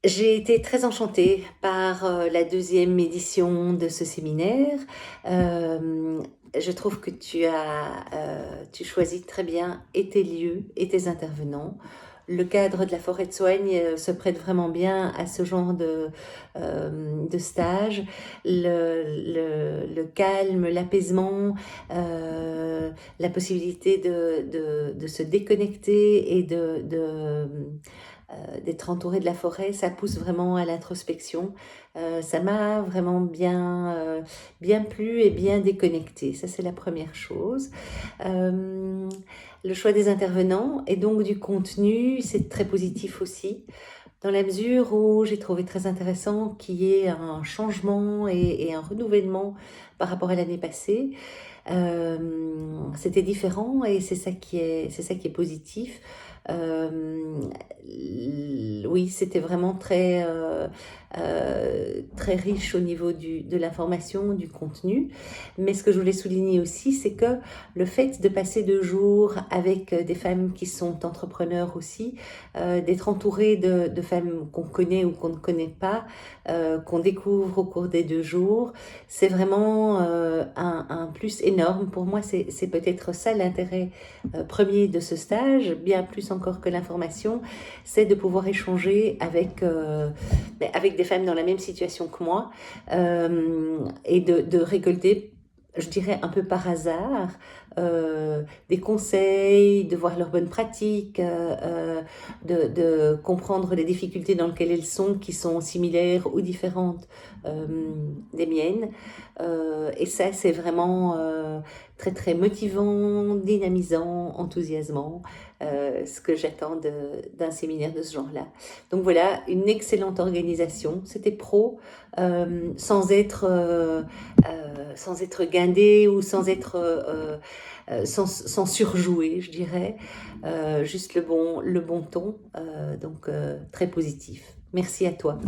J'ai été très enchantée par, la deuxième édition de ce séminaire. Hem, je trouve que tu choisis très bien et tes lieux et tes intervenants. Le cadre de la forêt de Soigne, se prête vraiment bien à ce genre de stage. Le calme, l'apaisement, la possibilité de se déconnecter et d'être entouré de la forêt, ça pousse vraiment à l'introspection. Ça m'a vraiment bien plu et bien déconnecté. Ça, c'est la première chose. Euh, le choix des intervenants et donc du contenu, c'est très positif aussi, dans la mesure où j'ai trouvé très intéressant qu'il y ait un changement et un renouvellement par rapport à l'année passée. C'était différent et c'est ça qui est positif. Euh, oui, c'était vraiment très riche au niveau de l'information, du contenu. Mais ce que je voulais souligner aussi, c'est que le fait de passer 2 jours avec des femmes qui sont entrepreneurs aussi, d'être entouré de femmes qu'on connaît ou qu'on ne connaît pas, qu'on découvre au cours des 2 jours, c'est vraiment un plus énorme. Pour moi, c'est peut-être ça l'intérêt premier de ce stage, bien plus encore que l'information, c'est de pouvoir échanger avec des femmes dans la même situation que moi, et de récolter, je dirais un peu par hasard, des conseils, de voir leurs bonnes pratiques, de comprendre les difficultés dans lesquelles elles sont, qui sont similaires ou différentes euh, des miennes. Et ça, c'est vraiment très très motivant, dynamisant, enthousiasmant, ce que j'attends d'un séminaire de ce genre-là. Donc voilà, une excellente organisation. C'était pro, sans être guindé ou sans surjouer, je dirais. Juste le bon ton, donc très positif. Merci à toi.